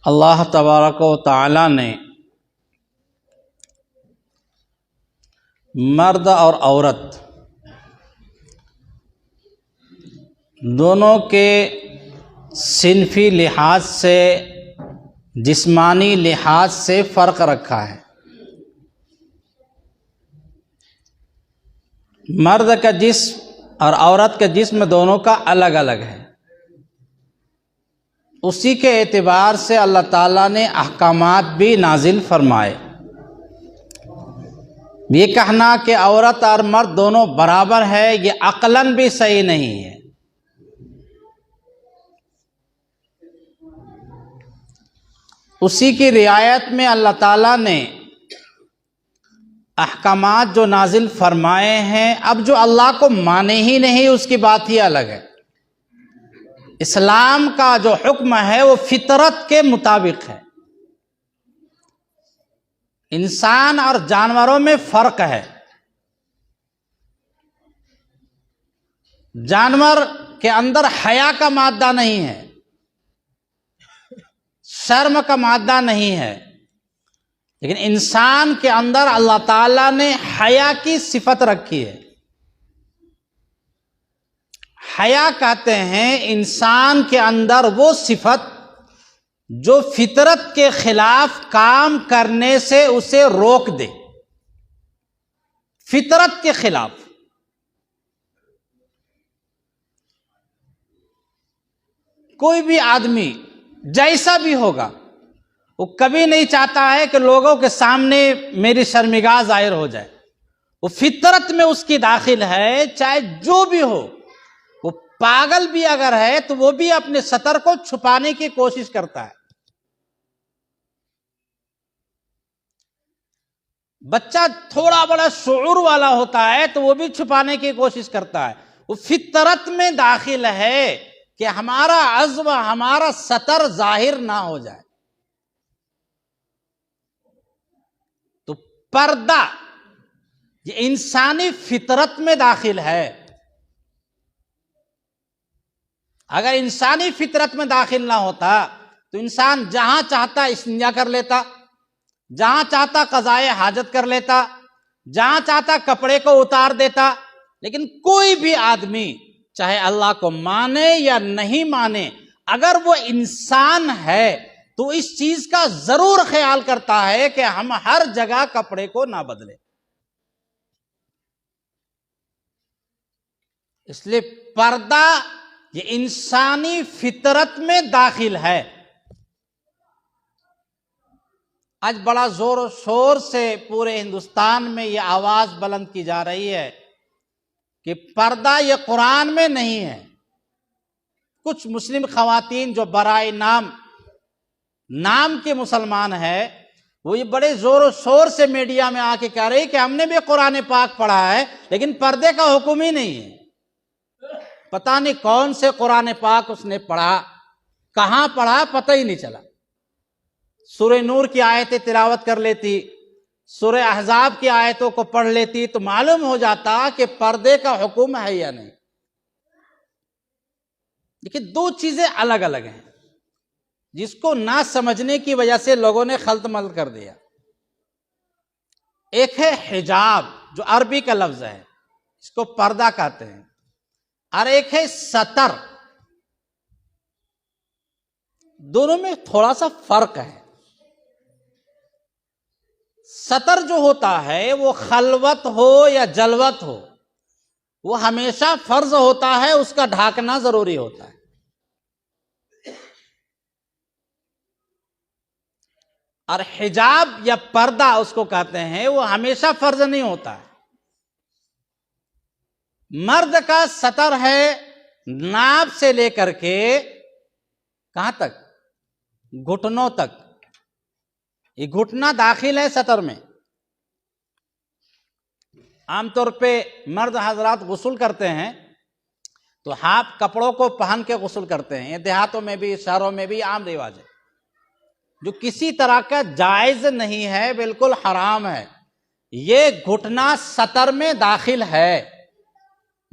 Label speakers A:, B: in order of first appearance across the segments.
A: اللہ تبارک و تعالی نے مرد اور عورت دونوں کے صنفی لحاظ سے، جسمانی لحاظ سے فرق رکھا ہے۔ مرد کا جسم اور عورت کا جسم دونوں کا الگ الگ ہے۔ اسی کے اعتبار سے اللہ تعالیٰ نے احکامات بھی نازل فرمائے۔ یہ کہنا کہ عورت اور مرد دونوں برابر ہے، یہ عقلاً بھی صحیح نہیں ہے۔ اسی کی رعایت میں اللہ تعالیٰ نے احکامات جو نازل فرمائے ہیں، اب جو اللہ کو مانے ہی نہیں اس کی بات ہی الگ ہے۔ اسلام کا جو حکم ہے وہ فطرت کے مطابق ہے۔ انسان اور جانوروں میں فرق ہے۔ جانور کے اندر حیا کا مادہ نہیں ہے، شرم کا مادہ نہیں ہے، لیکن انسان کے اندر اللہ تعالیٰ نے حیا کی صفت رکھی ہے۔ حیا کہتے ہیں انسان کے اندر وہ صفت جو فطرت کے خلاف کام کرنے سے اسے روک دے۔ فطرت کے خلاف کوئی بھی آدمی جیسا بھی ہوگا، وہ کبھی نہیں چاہتا ہے کہ لوگوں کے سامنے میری شرمگاہ ظاہر ہو جائے۔ وہ فطرت میں اس کی داخل ہے، چاہے جو بھی ہو۔ وہ پاگل بھی اگر ہے تو وہ بھی اپنے سطر کو چھپانے کی کوشش کرتا ہے۔ بچہ تھوڑا بڑا شعور والا ہوتا ہے تو وہ بھی چھپانے کی کوشش کرتا ہے۔ وہ فطرت میں داخل ہے کہ ہمارا عزم، ہمارا سطر ظاہر نہ ہو جائے۔ تو پردہ یہ انسانی فطرت میں داخل ہے۔ اگر انسانی فطرت میں داخل نہ ہوتا تو انسان جہاں چاہتا استنجا کر لیتا، جہاں چاہتا قضائے حاجت کر لیتا، جہاں چاہتا کپڑے کو اتار دیتا۔ لیکن کوئی بھی آدمی چاہے اللہ کو مانے یا نہیں مانے، اگر وہ انسان ہے تو اس چیز کا ضرور خیال کرتا ہے کہ ہم ہر جگہ کپڑے کو نہ بدلیں۔ اس لیے پردہ یہ انسانی فطرت میں داخل ہے۔ آج بڑا زور و شور سے پورے ہندوستان میں یہ آواز بلند کی جا رہی ہے کہ پردہ یہ قرآن میں نہیں ہے۔ کچھ مسلم خواتین جو برائے نام کے مسلمان ہے، وہ یہ بڑے زور و شور سے میڈیا میں آ کے کہہ رہی کہ ہم نے بھی قرآن پاک پڑھا ہے لیکن پردے کا حکم ہی نہیں ہے۔ پتہ نہیں کون سے قرآن پاک اس نے پڑھا، کہاں پڑھا، پتہ ہی نہیں چلا۔ سورہ نور کی آیتیں تلاوت کر لیتی، سورہ احزاب کی آیتوں کو پڑھ لیتی تو معلوم ہو جاتا کہ پردے کا حکم ہے یا نہیں۔ لیکن دو چیزیں الگ الگ ہیں جس کو نہ سمجھنے کی وجہ سے لوگوں نے خلط ملط کر دیا۔ ایک ہے حجاب جو عربی کا لفظ ہے، اس کو پردہ کہتے ہیں، اور ایک ہے ستر۔ دونوں میں تھوڑا سا فرق ہے۔ ستر جو ہوتا ہے وہ خلوت ہو یا جلوت ہو، وہ ہمیشہ فرض ہوتا ہے، اس کا ڈھانکنا ضروری ہوتا ہے۔ اور حجاب یا پردہ اس کو کہتے ہیں، وہ ہمیشہ فرض نہیں ہوتا ہے۔ مرد کا ستر ہے ناف سے لے کر کے کہاں تک؟ گھٹنوں تک۔ یہ گھٹنا داخل ہے ستر میں۔ عام طور پہ مرد حضرات غسل کرتے ہیں تو ہاف کپڑوں کو پہن کے غسل کرتے ہیں۔ یہ دیہاتوں میں بھی، شہروں میں بھی عام رواج ہے، جو کسی طرح کا جائز نہیں ہے، بالکل حرام ہے۔ یہ گھٹنا ستر میں داخل ہے۔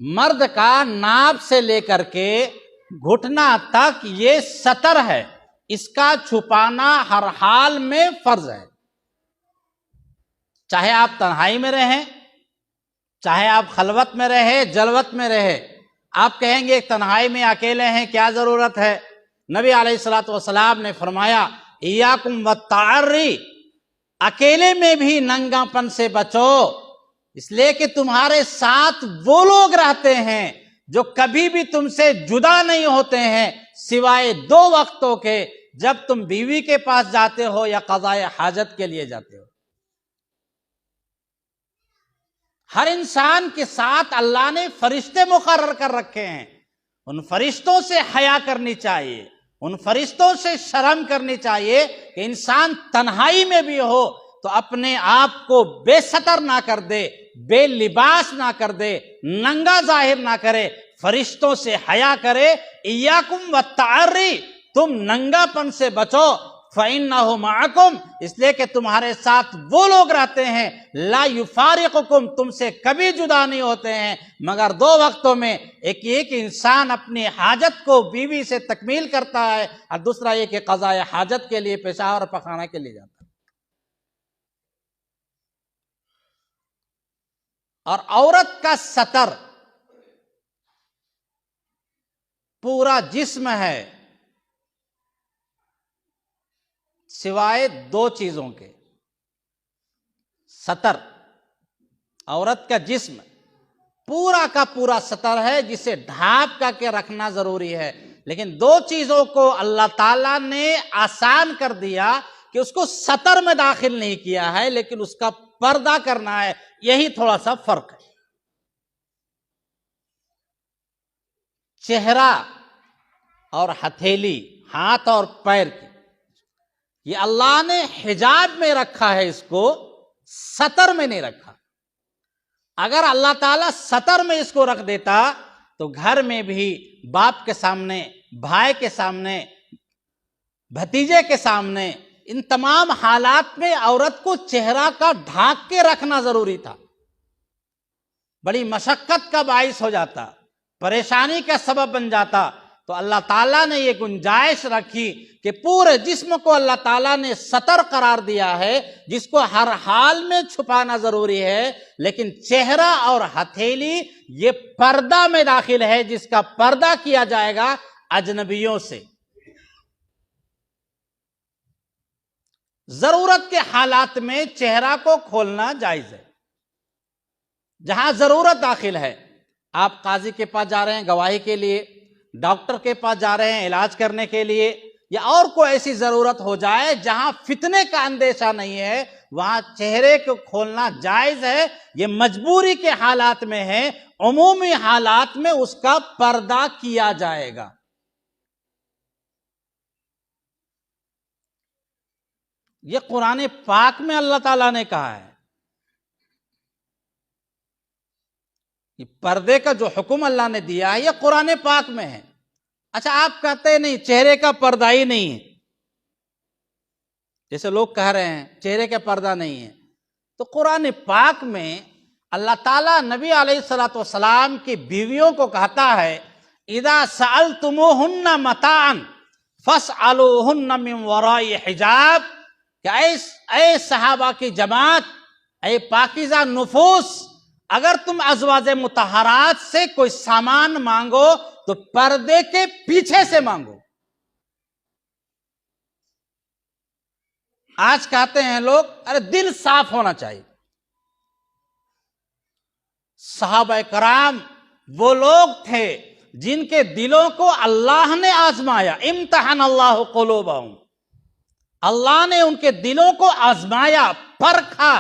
A: مرد کا ناف سے لے کر کے گھٹنا تک یہ ستر ہے، اس کا چھپانا ہر حال میں فرض ہے، چاہے آپ تنہائی میں رہیں، چاہے آپ خلوت میں رہے، جلوت میں رہے۔ آپ کہیں گے تنہائی میں اکیلے ہیں، کیا ضرورت ہے؟ نبی علیہ الصلوۃ والسلام نے فرمایا ایاکم والتعری، اکیلے میں بھی ننگا پن سے بچو، اس لیے کہ تمہارے ساتھ وہ لوگ رہتے ہیں جو کبھی بھی تم سے جدا نہیں ہوتے ہیں سوائے 2 وقتوں کے، جب تم بیوی کے پاس جاتے ہو یا قضاء حاجت کے لیے جاتے ہو۔ ہر انسان کے ساتھ اللہ نے فرشتے مقرر کر رکھے ہیں، ان فرشتوں سے حیا کرنی چاہیے، ان فرشتوں سے شرم کرنی چاہیے کہ انسان تنہائی میں بھی ہو تو اپنے آپ کو بے ستر نہ کر دے، بے لباس نہ کر دے، ننگا ظاہر نہ کرے، فرشتوں سے حیا کرے۔ ایاکم والتعری، تم ننگا پن سے بچو، فَإِنَّهُ مَعَكُمْ، اس لیے کہ تمہارے ساتھ وہ لوگ رہتے ہیں، لا يفارقكم، تم سے کبھی جدا نہیں ہوتے ہیں مگر 2 وقتوں میں، ایک یہ کہ انسان اپنی حاجت کو بیوی سے تکمیل کرتا ہے، اور دوسرا یہ کہ قضاء حاجت کے لیے، پیشاب اور پخانہ کے لیے جاتا ہے۔ اور عورت کا ستر پورا جسم ہے سوائے 2 چیزوں کے۔ ستر، عورت کا جسم پورا کا پورا ستر ہے جسے ڈھانپ کر کے رکھنا ضروری ہے، لیکن 2 چیزوں کو اللہ تعالیٰ نے آسان کر دیا کہ اس کو ستر میں داخل نہیں کیا ہے لیکن اس کا پردہ کرنا ہے، یہی تھوڑا سا فرق ہے۔ چہرہ اور ہتھیلی، ہاتھ اور پیر کی، یہ اللہ نے حجاب میں رکھا ہے، اس کو ستر میں نہیں رکھا۔ اگر اللہ تعالیٰ ستر میں اس کو رکھ دیتا تو گھر میں بھی باپ کے سامنے، بھائی کے سامنے، بھتیجے کے سامنے، ان تمام حالات میں عورت کو چہرہ کا ڈھانک کے رکھنا ضروری تھا۔ بڑی مشقت کا باعث ہو جاتا، پریشانی کا سبب بن جاتا، تو اللہ تعالیٰ نے یہ گنجائش رکھی کہ پورے جسم کو اللہ تعالیٰ نے ستر قرار دیا ہے، جس کو ہر حال میں چھپانا ضروری ہے، لیکن چہرہ اور ہتھیلی یہ پردہ میں داخل ہے، جس کا پردہ کیا جائے گا اجنبیوں سے۔ ضرورت کے حالات میں چہرہ کو کھولنا جائز ہے، جہاں ضرورت داخل ہے۔ آپ قاضی کے پاس جا رہے ہیں گواہی کے لیے، ڈاکٹر کے پاس جا رہے ہیں علاج کرنے کے لیے، یا اور کوئی ایسی ضرورت ہو جائے جہاں فتنے کا اندیشہ نہیں ہے، وہاں چہرے کو کھولنا جائز ہے۔ یہ مجبوری کے حالات میں ہے، عمومی حالات میں اس کا پردہ کیا جائے گا۔ یہ قرآن پاک میں اللہ تعالیٰ نے کہا ہے، یہ پردے کا جو حکم اللہ نے دیا ہے یہ قرآن پاک میں ہے۔ اچھا، آپ کہتے ہیں نہیں چہرے کا پردہ ہی نہیں ہے، جیسے لوگ کہہ رہے ہیں چہرے کا پردہ نہیں ہے، تو قرآن پاک میں اللہ تعالیٰ نبی علیہ الصلوۃ والسلام کی بیویوں کو کہتا ہے اذا سألتموہن متاعا فاسألوہن من وراء حجاب، کہ اے صحابہ کی جماعت، اے پاکیزہ نفوس، اگر تم ازواج مطہرات سے کوئی سامان مانگو تو پردے کے پیچھے سے مانگو۔ آج کہتے ہیں لوگ ارے دل صاف ہونا چاہیے۔ صحابہ کرام وہ لوگ تھے جن کے دلوں کو اللہ نے آزمایا، امتحن اللہ قلوبہم، اللہ نے ان کے دلوں کو آزمایا، پرکھا،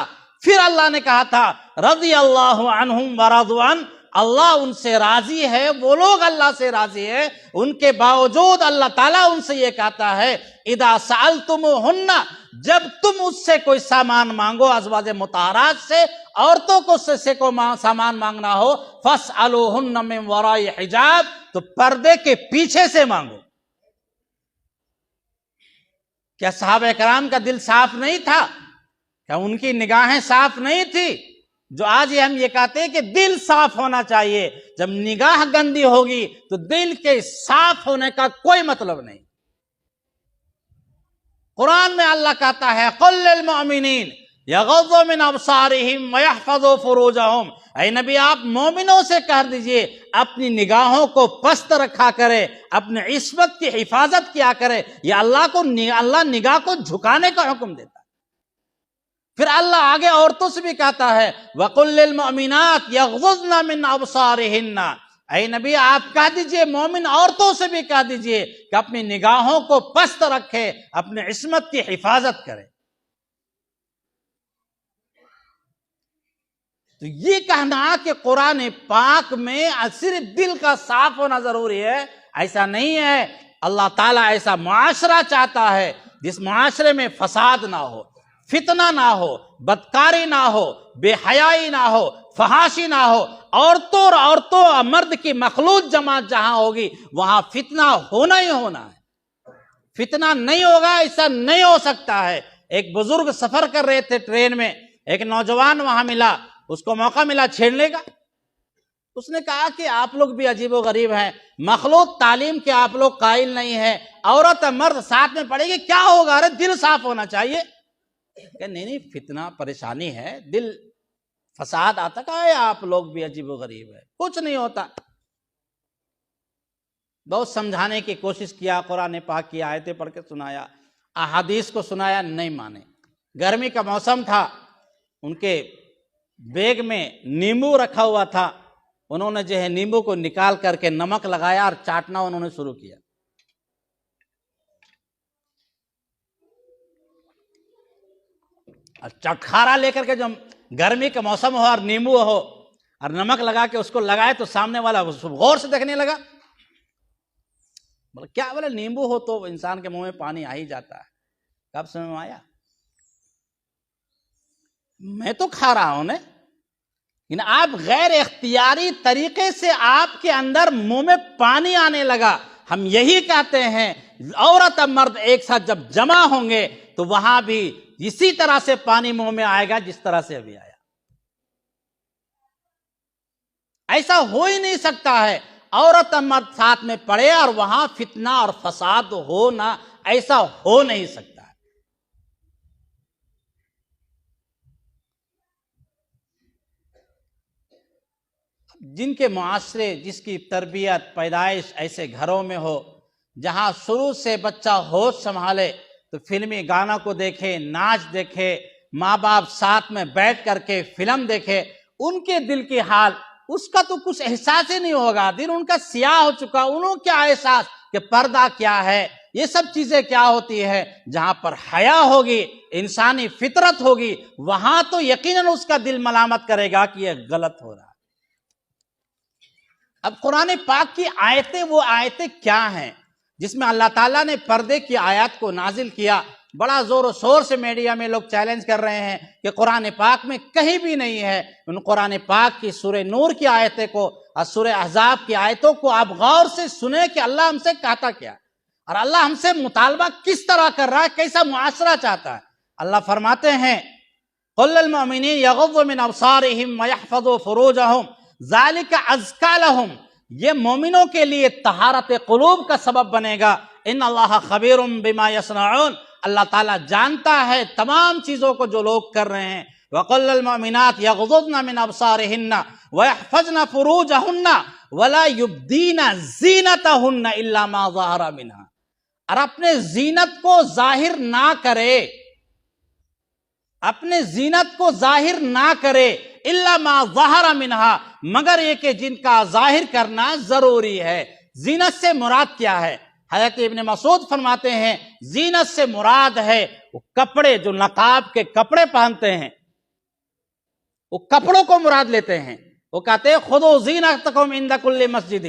A: پھر اللہ نے کہا تھا رضی اللہ عنہم ورضوا عنہ، اللہ ان سے راضی ہے، وہ لوگ اللہ سے راضی ہے، ان کے باوجود اللہ تعالیٰ ان سے یہ کہتا ہے اذا سألتموہن، جب تم اس سے کوئی سامان مانگو، ازواج مطہرات سے، عورتوں کو سے کوئی سامان مانگنا ہو، فاسألوہن من وراء حجاب، تو پردے کے پیچھے سے مانگو۔ کیا صحابہ کرام کا دل صاف نہیں تھا؟ کیا ان کی نگاہیں صاف نہیں تھی؟ جو آج ہم یہ کہتے ہیں کہ دل صاف ہونا چاہیے، جب نگاہ گندی ہوگی تو دل کے صاف ہونے کا کوئی مطلب نہیں۔ قرآن میں اللہ کہتا ہے قل للمؤمنین یغضوا من ابصارہم ویحفظوا فروجہم، اے نبی آپ مومنوں سے کہہ دیجئے اپنی نگاہوں کو پست رکھا کرے، اپنے عصمت کی حفاظت کیا کرے۔ یہ اللہ نگاہ کو جھکانے کا حکم دیتا ہے۔ پھر اللہ آگے عورتوں سے بھی کہتا ہے وَقُلْ لِلْمُؤْمِنَاتِ يَغْضُضْنَ مِنْ أَبْصَارِهِنَّ، اے نبی آپ کہہ دیجئے مومن عورتوں سے بھی کہہ دیجئے کہ اپنی نگاہوں کو پست رکھے، اپنے عصمت کی حفاظت کرے۔ تو یہ کہنا کہ قرآن پاک میں صرف دل کا صاف ہونا ضروری ہے، ایسا نہیں ہے۔ اللہ تعالیٰ ایسا معاشرہ چاہتا ہے جس معاشرے میں فساد نہ ہو، فتنہ نہ ہو، بدکاری نہ ہو، بے حیائی نہ ہو، فحاشی نہ ہو۔ عورتوں اور مرد کی مخلوط جماعت جہاں ہوگی وہاں فتنہ ہونا ہی ہونا ہے۔ فتنہ نہیں ہوگا ایسا نہیں ہو سکتا ہے۔ ایک بزرگ سفر کر رہے تھے ٹرین میں، ایک نوجوان وہاں ملا، اس کو موقع ملا چھیڑنے کا۔ اس نے کہا کہ آپ لوگ بھی عجیب و غریب ہیں، مخلوط تعلیم کے آپ لوگ قائل نہیں ہیں، عورت اور مرد ساتھ میں پڑھے گی کیا ہوگا؟ ارے دل صاف ہونا چاہیے۔ کہ نہیں فتنہ پریشانی ہے، دل فساد آتا ہے، آپ لوگ بھی عجیب و غریب ہے، کچھ نہیں ہوتا۔ بہت سمجھانے کی کوشش کیا، قرآن پاک کی آیتیں پڑھ کے سنایا، احادیث کو سنایا، نہیں مانے۔ گرمی کا موسم تھا، ان کے بیگ میں نیمبو رکھا ہوا تھا، انہوں نے جو ہے نیمبو کو نکال کر کے نمک لگایا اور چاٹنا انہوں نے شروع کیا۔ اور چٹخارا لے کر کے جو گرمی کا موسم ہو اور نیمبو ہو اور نمک لگا کے اس کو لگائے تو سامنے والا غور سے دیکھنے لگا، بولے کیا؟ بولے نیمبو ہو تو انسان کے منہ میں پانی آ ہی جاتا ہے۔ کب سمجھ میں آیا؟ میں تو کھا رہا ہوں نا، لیکن آپ غیر اختیاری طریقے سے آپ کے اندر منہ میں پانی آنے لگا۔ ہم یہی کہتے ہیں عورت اور مرد ایک ساتھ جب جمع ہوں گے تو وہاں بھی اسی طرح سے پانی منہ میں آئے گا جس طرح سے ابھی آیا۔ ایسا ہو ہی نہیں سکتا ہے عورت اور مرد ساتھ میں پڑے اور وہاں فتنہ اور فساد ہونا، ایسا ہو نہیں سکتا ہے۔ جن کے معاشرے، جس کی تربیت پیدائش ایسے گھروں میں ہو جہاں شروع سے بچہ ہوش سنبھالے تو فلمی گانا کو دیکھے، ناچ دیکھے، ماں باپ ساتھ میں بیٹھ کر کے فلم دیکھے، ان کے دل کی حال اس کا تو کچھ احساس ہی نہیں ہوگا، دل ان کا سیاہ ہو چکا، انہوں کیا احساس کہ پردہ کیا ہے، یہ سب چیزیں کیا ہوتی ہے۔ جہاں پر حیا ہوگی، انسانی فطرت ہوگی، وہاں تو یقیناً اس کا دل ملامت کرے گا کہ یہ غلط ہو رہا ہے۔ اب قرآن پاک کی آیتیں وہ آیتیں کیا ہیں جس میں اللہ تعالیٰ نے پردے کی آیات کو نازل کیا؟ بڑا زور و شور سے میڈیا میں لوگ چیلنج کر رہے ہیں کہ قرآن پاک میں کہیں بھی نہیں ہے۔ ان قرآن پاک کی سورہ نور کی آیتیں کو اور سورہ احزاب کی آیتوں کو آپ غور سے سنیں کہ اللہ ہم سے کہتا کیا اور اللہ ہم سے مطالبہ کس طرح کر رہا ہے، کیسا معاشرہ چاہتا ہے۔ اللہ فرماتے ہیں قل للمؤمنین یغضوا من ابصارہم ویحفظوا فروجہم ذالک ازکی لہم، یہ مومنوں کے لیے طہارت قلوب کا سبب بنے گا۔ ان اللہ خبیر بما یصنعون، اللہ تعالیٰ جانتا ہے تمام چیزوں کو جو لوگ کر رہے ہیں۔ وقل للمؤمنات یغضضن من ابصارہن ویحفظن فروجہن ولا یبدین زینتہن الا ما ظہر منہا، اور اپنے زینت کو ظاہر نہ کرے، اپنے زینت کو ظاہر نہ کرے الا ما ظہر منہا، مگر یہ کہ جن کا ظاہر کرنا ضروری ہے۔ زینت سے مراد کیا ہے؟ حضرت ابن مسعود فرماتے ہیں زینت سے مراد ہے وہ کپڑے، جو نقاب کے کپڑے پہنتے ہیں، وہ کپڑوں کو مراد لیتے ہیں۔ وہ کہتے ہیں خذوا زینتکم عند کل مسجد،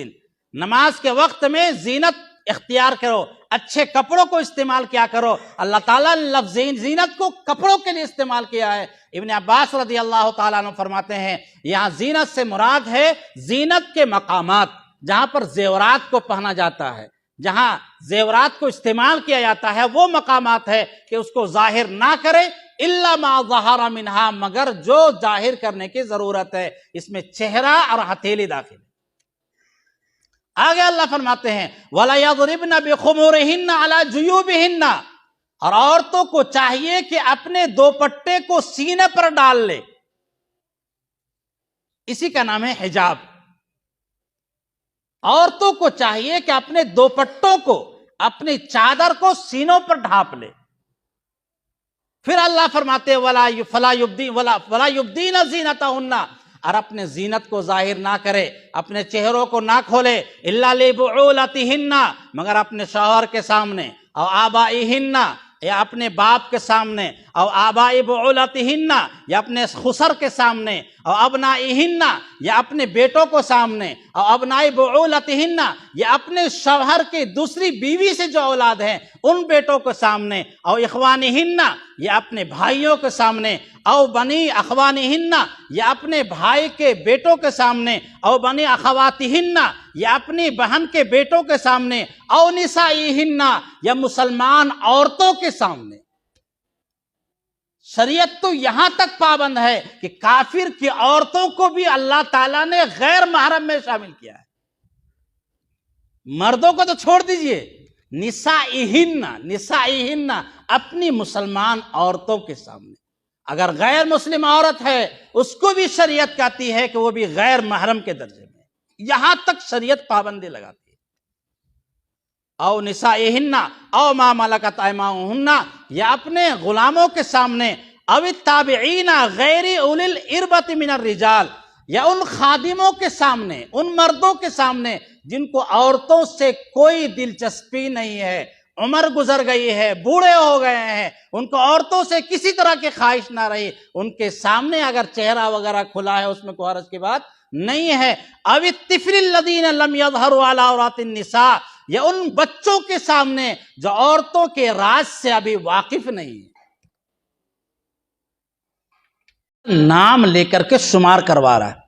A: نماز کے وقت میں زینت اختیار کرو، اچھے کپڑوں کو استعمال کیا کرو۔ اللہ تعالیٰ نے لفظ زینت کو کپڑوں کے لیے استعمال کیا ہے۔ ابن عباس رضی اللہ تعالیٰ عنہ فرماتے ہیں یہاں زینت سے مراد ہے زینت کے مقامات، جہاں پر زیورات کو پہنا جاتا ہے، جہاں زیورات کو استعمال کیا جاتا ہے، وہ مقامات ہے کہ اس کو ظاہر نہ کرے الا ما ظہر منہا، مگر جو ظاہر کرنے کی ضرورت ہے۔ اس میں چہرہ اور ہتھیلی داخل ہے۔ آگے اللہ فرماتے ہیں وَلَا يَضْرِبْنَ بِخُمُورِهِنَّ عَلَى جُيُوبِهِنَّ، اور عورتوں کو چاہیے کہ اپنے دوپٹے کو سینے پر ڈال لے، اسی کا نام ہے حجاب۔ عورتوں کو چاہیے کہ اپنے دوپٹوں کو، اپنی چادر کو سینوں پر ڈھانپ لے۔ پھر اللہ فرماتے فلا یبدین زینتہن، اور اپنے زینت کو ظاہر نہ کرے، اپنے چہروں کو نہ کھولے، الا لبعولتہن، مگر اپنے شوہر کے سامنے، او آبائہن، یا اپنے باپ کے سامنے، او آبائی بعولتہن، یا اپنے خسر کے سامنے، او ابنائہن، یا اپنے بیٹوں کو سامنے، او ابنائی بعولتہن، یا اپنے شوہر کی دوسری بیوی سے جو اولاد ہیں ان بیٹوں کے سامنے، او اخوانہن، یا اپنے بھائیوں کے سامنے، او بنی اخوانہن، یا اپنے بھائی کے بیٹوں کے سامنے، او بنی اخواتہن، یا اپنی بہن کے بیٹوں کے سامنے، او نسائہن، یا مسلمان عورتوں کے سامنے۔ شریعت تو یہاں تک پابند ہے کہ کافر کی عورتوں کو بھی اللہ تعالیٰ نے غیر محرم میں شامل کیا ہے۔ مردوں کو تو چھوڑ دیجئے، نسائہن اپنی مسلمان عورتوں کے سامنے، اگر غیر مسلم عورت ہے اس کو بھی شریعت کہتی ہے کہ وہ بھی غیر محرم کے درجے میں، یہاں تک شریعت پابندی لگاتی ہے۔ او نسائہن او ما ملکت ایمانہن، یا اپنے غلاموں کے سامنے، او التابعین غیر اولی الاربۃ من الرجال، یا ان خادموں کے سامنے، ان مردوں کے سامنے جن کو عورتوں سے کوئی دلچسپی نہیں ہے، عمر گزر گئی ہے، بوڑھے ہو گئے ہیں، ان کو عورتوں سے کسی طرح کی خواہش نہ رہی، ان کے سامنے اگر چہرہ وغیرہ کھلا ہے اس میں کوئی حرج کی بات نہیں ہے۔ او الطفل الذین لم یظہروا علی عورات النساء، یا ان بچوں کے سامنے جو عورتوں کے راز سے ابھی واقف نہیں ہے، نام لے کر کے شمار کروا رہا ہے۔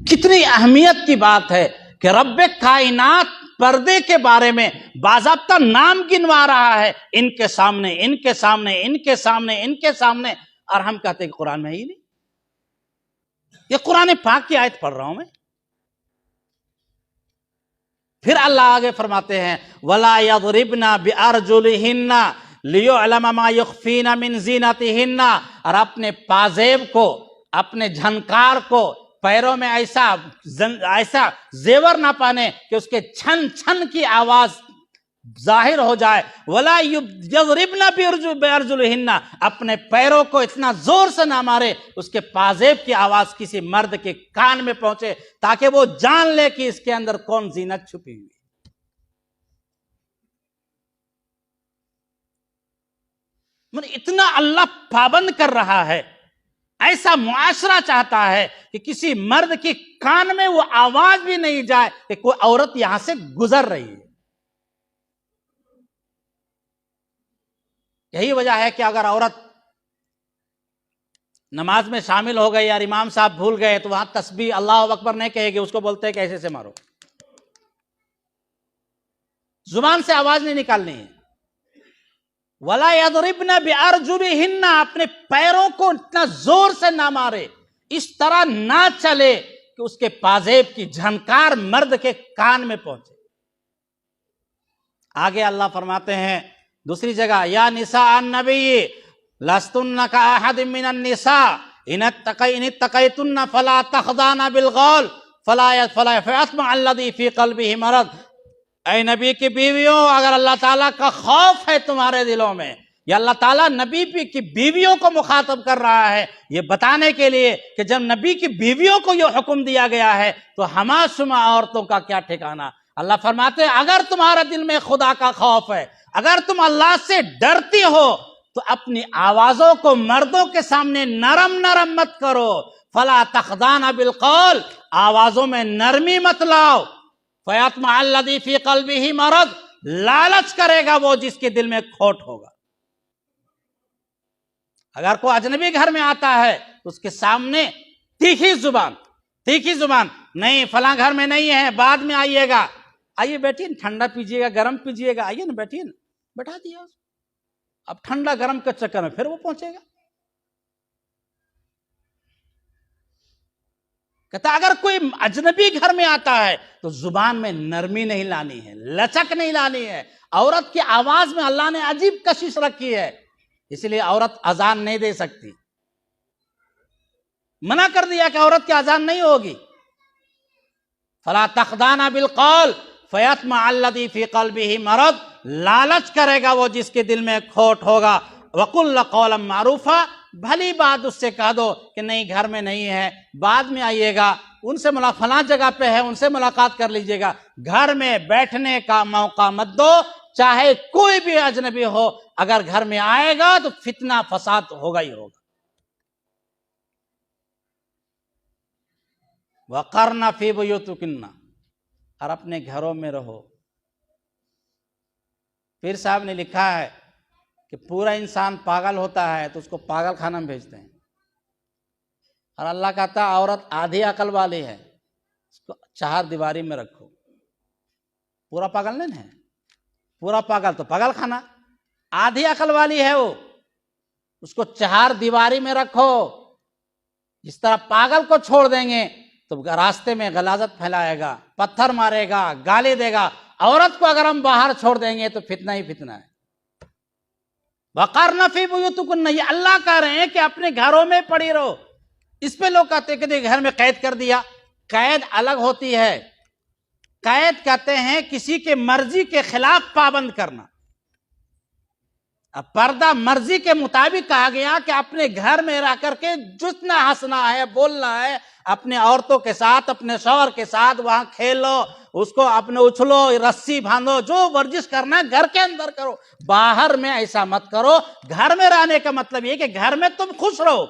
A: کتنی اہمیت کی بات ہے کہ رب کائنات پردے کے بارے میں باضابطہ نام گنوا رہا ہے، ان کے سامنے، ان کے سامنے، ان کے سامنے، ان کے سامنے، اور ہم کہتے ہیں کہ قرآن میں ہی نہیں۔ یہ قرآن پاک کی آیت پڑھ رہا ہوں میں۔ پھر اللہ آگے فرماتے ہیں وَلَا يَضْرِبْنَ بِأَرْجُلِهِنَّ لِيُعْلَمَ مَا يُخْفِينَ مِنْ زِينَتِهِنَّ، اور اپنے پازیب کو، اپنے جھنکار کو، پیروں میں ایسا زیور نہ پہنے کہ اس کے چھن چھن کی آواز ظاہر ہو جائے۔ وَلَا يَضْرِبْنَ بِأَرْجُلِهِنَّ، اپنے پیروں کو اتنا زور سے نہ مارے اس کے پازیب کی آواز کسی مرد کے کان میں پہنچے تاکہ وہ جان لے کہ اس کے اندر کون زینت چھپی ہوئی۔ اتنا اللہ پابند کر رہا ہے، ایسا معاشرہ چاہتا ہے کہ کسی مرد کی کان میں وہ آواز بھی نہیں جائے کہ کوئی عورت یہاں سے گزر رہی ہے۔ یہی وجہ ہے کہ اگر عورت نماز میں شامل ہو گئی اور امام صاحب بھول گئے تو وہاں تسبیح اللہ اکبر نہیں کہے گی، اس کو بولتے ہیں کہ ایسے سے مارو، زبان سے آواز نہیں نکالنی ہے۔ وَلَا يَضْرِبْنَ بِأَرْجُلِهِنَّ، اپنے پیروں کو اتنا زور سے نہ مارے، اس طرح نہ چلے کہ اس کے پازیب کی جھنکار مرد کے کان میں پہنچے۔ آگے اللہ فرماتے ہیں دوسری جگہ یا نساء النبی لستن کاحد من النساء ان اتقیتن فلا تخضعن بالقول فیطمع الذی فی قلبہ مرض۔ اے نبی کی بیویوں، اگر اللہ تعالیٰ کا خوف ہے تمہارے دلوں میں، یا اللہ تعالیٰ نبی کی بیویوں کو مخاطب کر رہا ہے یہ بتانے کے لیے کہ جب نبی کی بیویوں کو یہ حکم دیا گیا ہے تو ہما شما عورتوں کا کیا ٹھکانہ۔ اللہ فرماتے ہیں اگر تمہارے دل میں خدا کا خوف ہے، اگر تم اللہ سے ڈرتی ہو تو اپنی آوازوں کو مردوں کے سامنے نرم نرم مت کرو، فلا تخضعن بالقول، آوازوں میں نرمی مت لاؤ، فیطمع الذی فی قلبہ مرض، لالچ کرے گا وہ جس کے دل میں کھوٹ ہوگا۔ اگر کوئی اجنبی گھر میں آتا ہے تو اس کے سامنے تیکھی زبان نہیں، فلاں گھر میں نہیں ہے، بعد میں آئیے گا، آئیے بیٹھیے، ٹھنڈا پیجیے گا، گرم پیجیے گا، آئیے نا بیٹھیے نا، بیٹھا دیا۔ اب ٹھنڈا گرم کے چکر میں پھر وہ پہنچے گا۔ کہتا اگر کوئی اجنبی گھر میں آتا ہے تو زبان میں نرمی نہیں لانی ہے، لچک نہیں لانی ہے، عورت کی آواز میں اللہ نے عجیب کشش رکھی ہے، اس لیے عورت اذان نہیں دے سکتی، منع کر دیا کہ عورت کی اذان نہیں ہوگی۔ فلا تخضعن بالقول فیطمع الذی فی قلبہ مرض، لالچ کرے گا وہ جس کے دل میں کھوٹ ہوگا۔ وقلن قولا معروفا، بھلی بات اس سے کہہ دو کہ نہیں گھر میں نہیں ہے، بعد میں آئیے گا، ان سے فلاں جگہ پہ ہے، ان سے ملاقات کر لیجئے گا، گھر میں بیٹھنے کا موقع مت دو، چاہے کوئی بھی اجنبی ہو، اگر گھر میں آئے گا تو فتنہ فساد ہوگا ہی ہوگا۔ وقرن فی بیوتکن، اور اپنے گھروں میں رہو۔ پیر صاحب نے لکھا ہے کہ پورا انسان پاگل ہوتا ہے تو اس کو پاگل خانہ میں بھیجتے ہیں، اور اللہ کہتا ہے عورت آدھی عقل والی ہے، اس کو چہار دیواری میں رکھو۔ پورا پاگل نہیں ہے، پورا پاگل تو پاگل خانہ، آدھی عقل والی ہے وہ، اس کو چہار دیواری میں رکھو۔ جس طرح پاگل کو چھوڑ دیں گے تو راستے میں غلاظت پھیلائے گا، پتھر مارے گا، گالی دے گا، عورت کو اگر ہم باہر چھوڑ دیں گے تو فتنہ ہی فتنہ ہے۔ وقرن فی بیوتکن، یہ اللہ کہہ رہے ہیں کہ اپنے گھروں میں پڑی رہو۔ اس پہ لوگ کہتے ہیں کہ گھر میں قید کر دیا، قید الگ ہوتی ہے، قید کہتے ہیں کسی کے مرضی کے خلاف پابند کرنا۔ اب پردہ مرضی کے مطابق کہا گیا کہ اپنے گھر میں رہ کر کے جتنا ہنسنا ہے، بولنا ہے، اپنے عورتوں کے ساتھ، اپنے شوہر کے ساتھ وہاں کھیلو، اس کو اپنے اچھلو، رسی باندھو، جو ورزش کرنا ہے گھر کے اندر کرو، باہر میں ایسا مت کرو۔ گھر میں رہنے کا مطلب یہ کہ گھر میں تم خوش رہو۔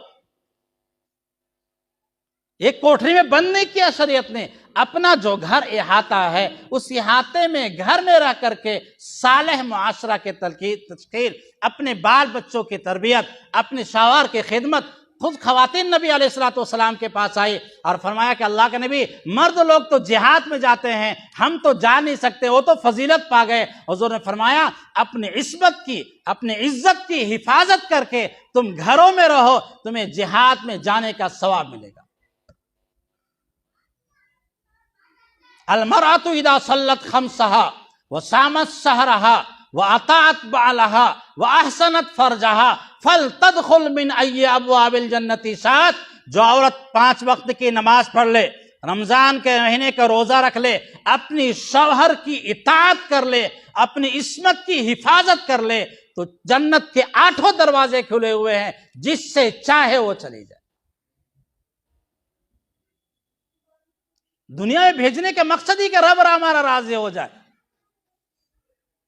A: ایک کوٹری میں بند نہیں کیا شریعت نے، اپنا جو گھر احاطہ ہے اس احاطے میں گھر میں رہ کر کے صالح معاشرہ کے تشکیل، اپنے بال بچوں کی تربیت، اپنے شوہر کی خدمت۔ خود خواتین نبی علیہ الصلوۃ والسلام کے پاس آئی اور فرمایا کہ اللہ کے نبی، مرد لوگ تو جہاد میں جاتے ہیں، ہم تو جا نہیں سکتے، وہ تو فضیلت پا گئے۔ حضور نے فرمایا اپنی عصمت کی، اپنی عزت کی حفاظت کر کے تم گھروں میں رہو، تمہیں جہاد میں جانے کا ثواب ملے گا۔ المرأة اذا صلت خمسها وصامت شهرها واطاعت بعلها واحسنت فرجها فلتدخل من اي ابواب الجنة شاءت، جو عورت 5 وقت کی نماز پڑھ لے، رمضان کے مہینے کا روزہ رکھ لے، اپنی شوہر کی اطاعت کر لے، اپنی عصمت کی حفاظت کر لے، تو جنت کے 8 دروازے کھلے ہوئے ہیں، جس سے چاہے وہ چلی جائے۔ دنیا میں بھیجنے کا مقصد ہی کہ رب ہمارا راضی ہو جائے۔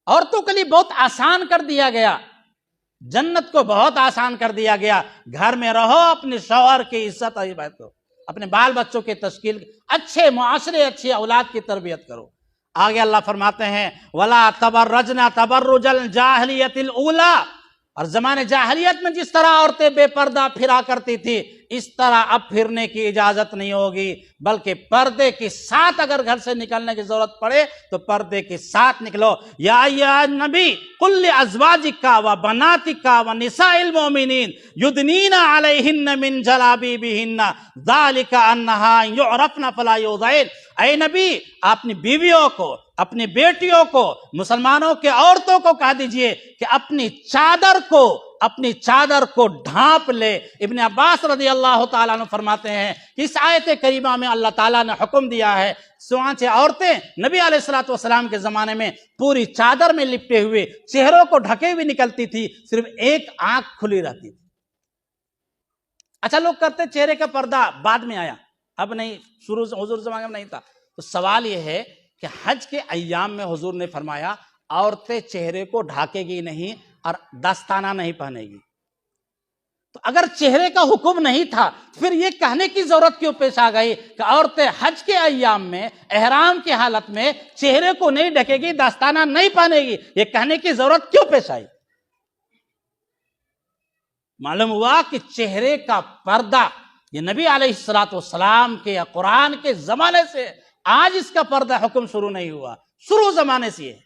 A: عورتوں کے لیے بہت آسان کر دیا گیا، جنت کو بہت آسان کر دیا گیا۔ گھر میں رہو، اپنے شوہر کی عزت کرو، اپنے بال بچوں کی تشکیل، اچھے معاشرے، اچھی اولاد کی تربیت کرو۔ آگے اللہ فرماتے ہیں وَلَا تَبَرَّجْنَ تَبَرُّجَ الْجَاهِلِيَّةِ الْأُولَىٰ، اور زمانے جاہلیت میں جس طرح عورتیں بے پردہ پھرا کرتی تھی، اس طرح اب پھرنے کی اجازت نہیں ہوگی، بلکہ پردے کے ساتھ اگر گھر سے نکلنے کی ضرورت پڑے تو پردے کے ساتھ نکلو۔ یا ایھا النبی قل لازواجک و بناتک و نساء المؤمنین یدنین علیہن من جلابیبہن ذالک انہا یعرفن فلا یؤذین۔ اے نبی، اپنی بیویوں کو، اپنی بیٹیوں کو، مسلمانوں کے عورتوں کو کہہ دیجئے کہ اپنی چادر کو ڈھانپ لے۔ ابن عباس رضی اللہ تعالیٰ عنہ فرماتے ہیں کہ اس آیت کریمہ میں اللہ تعالیٰ نے حکم دیا ہے، چنانچہ عورتیں نبی علیہ الصلوۃ والسلام کے زمانے میں پوری چادر میں لپٹے ہوئے، چہروں کو ڈھکے ہوئے نکلتی تھی، صرف ایک آنکھ کھلی رہتی تھی۔ اچھا، لوگ کرتے چہرے کا پردہ بعد میں آیا، اب نہیں، شروع حضور زمانے میں نہیں تھا۔ تو سوال یہ ہے کہ حج کے ایام میں حضور نے فرمایا عورتیں چہرے کو ڈھانکے گی نہیں اور دستانہ نہیں پہنے گی، تو اگر چہرے کا حکم نہیں تھا پھر یہ کہنے کی ضرورت کیوں پیش آ گئی کہ عورتیں حج کے ایام میں احرام کی حالت میں چہرے کو نہیں ڈھکے گی، دستانہ نہیں پہنے گی؟ یہ کہنے کی ضرورت کیوں پیش آئی؟ معلوم ہوا کہ چہرے کا پردہ یہ نبی علیہ الصلوۃ والسلام کے یا قرآن کے زمانے سے، آج اس کا پردہ حکم شروع نہیں ہوا، شروع زمانے سے ہے۔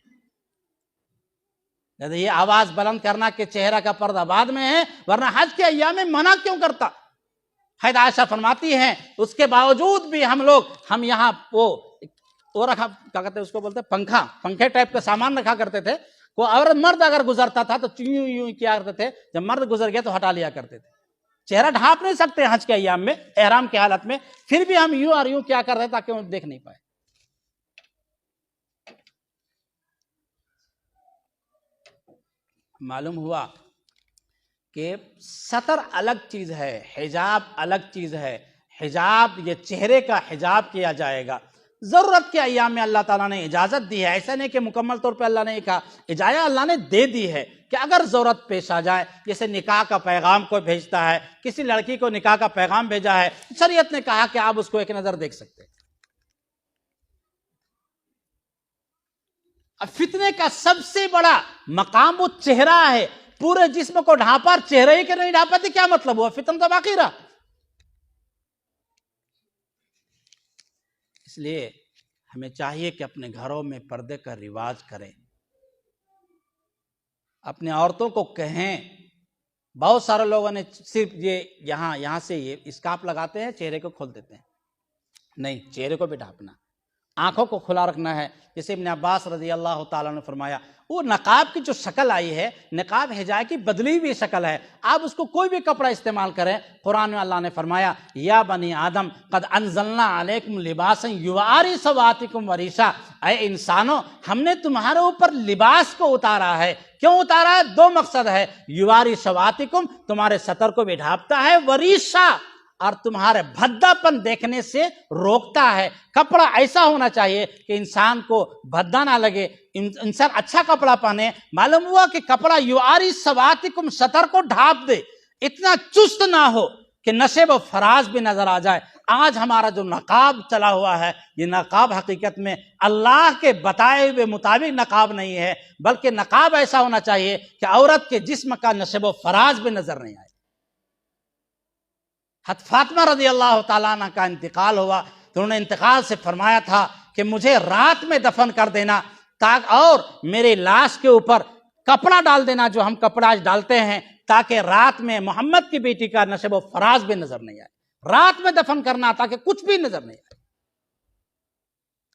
A: یہ آواز بلند کرنا کہ چہرہ کا پردہ بعد میں ہے، ورنہ حج کے ایام میں منع کیوں کرتا؟ حضرت عائشہ فرماتی ہیں اس کے باوجود بھی ہم یہاں وہ رکھا، کیا کہتے ہیں اس کو، بولتے ہیں پنکھے ٹائپ کا سامان رکھا کرتے تھے، کوئی عورت مرد اگر گزرتا تھا تو یوں یوں کیا کرتے تھے، جب مرد گزر گیا تو ہٹا لیا کرتے تھے. چہرہ ڈھانپ نہیں سکتے حج کے ایام میں احرام کی حالت میں، پھر بھی ہم یوں اور یوں کیا کر رہے تاکہ وہ دیکھ نہیں پائے. معلوم ہوا کہ ستر الگ چیز ہے، حجاب الگ چیز ہے. حجاب یہ چہرے کا حجاب کیا جائے گا. ضرورت کے ایام میں اللہ تعالیٰ نے اجازت دی ہے، ایسا نہیں کہ مکمل طور پہ اللہ نے کہا، اجازت اللہ نے دے دی ہے کہ اگر ضرورت پیش آ جائے، جیسے نکاح کا پیغام کوئی بھیجتا ہے، کسی لڑکی کو نکاح کا پیغام بھیجا ہے، شریعت نے کہا کہ آپ اس کو ایک نظر دیکھ سکتے ہیں. اب فتنے کا سب سے بڑا مقام وہ چہرہ ہے. پورے جسم کو ڈھانپا اور چہرے ہی کے نہیں ڈھانپا تو کیا مطلب ہوا؟ فتن تو باقی رہا. اس لیے ہمیں چاہیے کہ اپنے گھروں میں پردے کا رواج کریں، اپنے عورتوں کو کہیں. بہت سارے لوگوں نے صرف یہ یہاں سے یہ اسکارف لگاتے ہیں، چہرے کو کھول دیتے ہیں. نہیں، چہرے کو بھی ڈھانپنا، آنکھوں کو کھلا رکھنا ہے. جیسے ابن عباس رضی اللہ تعالیٰ نے فرمایا، وہ نقاب کی جو شکل آئی ہے، نقاب حجاب کی بدلی ہوئی شکل ہے. آپ اس کو کوئی بھی کپڑا استعمال کریں. قرآن میں اللہ نے فرمایا، یا بنی آدم قد انزلنا علیکم لباسا یواری سواتکم وریشا، اے انسانوں ہم نے تمہارے اوپر لباس کو اتارا ہے. کیوں اتارا ہے؟ دو مقصد ہے. یواری سواتکم، تمہارے سطر کو بھی ڈھانپتا ہے، وریشا، اور تمہارے بھدا پن دیکھنے سے روکتا ہے. کپڑا ایسا ہونا چاہیے کہ انسان کو بھدا نہ لگے، انسان اچھا کپڑا پہنے. معلوم ہوا کہ کپڑا یواری سواتکم، سطر کو ڈھانپ دے، اتنا چست نہ ہو کہ نشیب و فراز بھی نظر آ جائے. آج ہمارا جو نقاب چلا ہوا ہے، یہ نقاب حقیقت میں اللہ کے بتائے ہوئے مطابق نقاب نہیں ہے، بلکہ نقاب ایسا ہونا چاہیے کہ عورت کے جسم کا نشیب و فراز بھی نظر نہیں آئے. حضرت فاطمہ رضی اللہ تعالیٰ عنہ کا انتقال ہوا تو انہوں نے انتقال سے فرمایا تھا کہ مجھے رات میں دفن کر دینا، اور میرے لاش کے اوپر کپڑا ڈال دینا جو ہم کپڑا آج ڈالتے ہیں، تاکہ رات میں محمد کی بیٹی کا نشب و فراز بھی نظر نہیں آئے. رات میں دفن کرنا تاکہ کچھ بھی نظر نہیں آئے.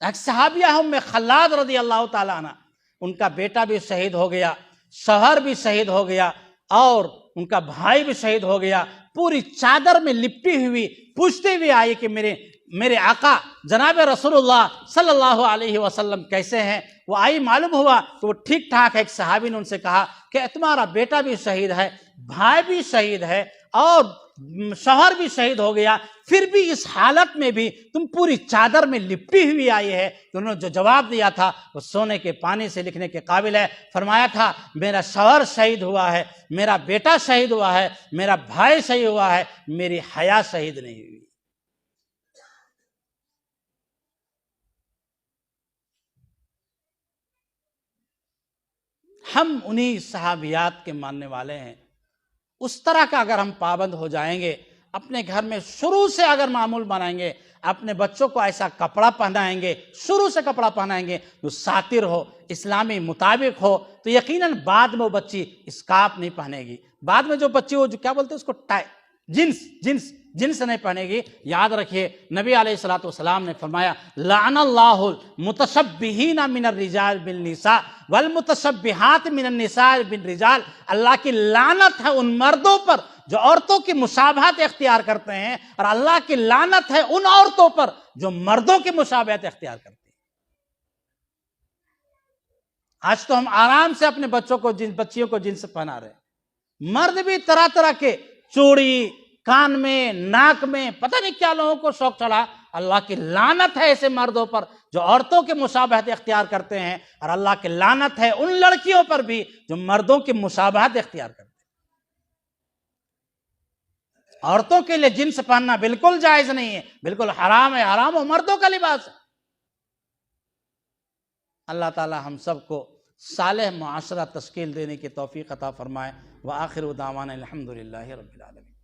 A: ایک صحابیہ ام خلاد رضی اللہ تعالیٰ عنہ، ان کا بیٹا بھی شہید ہو گیا، شوہر بھی شہید ہو گیا، اور ان کا بھائی بھی شہید ہو گیا. پوری چادر میں لپٹی ہوئی پوچھتے ہوئے آئی کہ میرے آقا جناب رسول اللہ صلی اللہ علیہ وسلم کیسے ہیں؟ وہ آئی، معلوم ہوا کہ وہ ٹھیک ٹھاک ہے. ایک صحابی نے ان سے کہا کہ تمہارا بیٹا بھی شہید ہے، بھائی بھی شہید ہے، اور شوہر بھی شہید ہو گیا، پھر بھی اس حالت میں بھی تم پوری چادر میں لپٹی ہوئی آئی ہے. تو انہوں نے جو جواب دیا تھا وہ سونے کے پانی سے لکھنے کے قابل ہے. فرمایا تھا، میرا شوہر شہید ہوا ہے، میرا بیٹا شہید ہوا ہے، میرا بھائی شہید ہوا ہے، میری حیا شہید نہیں ہوئی. ہم انہی صحابیات کے ماننے والے ہیں. اس طرح کا اگر ہم پابند ہو جائیں گے، اپنے گھر میں شروع سے اگر معمول بنائیں گے، اپنے بچوں کو ایسا کپڑا پہنائیں گے، شروع سے کپڑا پہنائیں گے جو ساتر ہو، اسلامی مطابق ہو، تو یقیناً بعد میں وہ بچی اسکارف نہیں پہنے گی. بعد میں جو بچی وہ جو کیا بولتے ہیں اس کو جنس نہیں پہنے گی. یاد رکھیے، نبی علیہ الصلوۃ والسلام نے فرمایا، لعن اللہ المتشبہین من الرجال بالنساء والمتشبہات من النساء بالرجال. اللہ کی لعنت ہے ان مردوں پر جو عورتوں کی مشابہت اختیار کرتے ہیں، اور اللہ کی لعنت ہے ان عورتوں پر جو مردوں کی مشابہت اختیار کرتے ہیں. آج تو ہم آرام سے اپنے بچیوں کو جنس پہنا رہے ہیں. مرد بھی طرح طرح کے چوڑی، کان میں، ناک میں، پتہ نہیں کیا لوگوں کو شوق چڑھا. اللہ کی لعنت ہے ایسے مردوں پر جو عورتوں کی مشابہت اختیار کرتے ہیں، اور اللہ کی لعنت ہے ان لڑکیوں پر بھی جو مردوں کی مشابہت اختیار کرتے ہیں. عورتوں کے لیے جنس پہننا بالکل جائز نہیں ہے، بالکل حرام ہے. حرام و مردوں کا لباس ہے. اللہ تعالی ہم سب کو صالح معاشرہ تشکیل دینے کی توفیق عطا فرمائے. وآخر دعوانا الحمدللہ رب العالمین.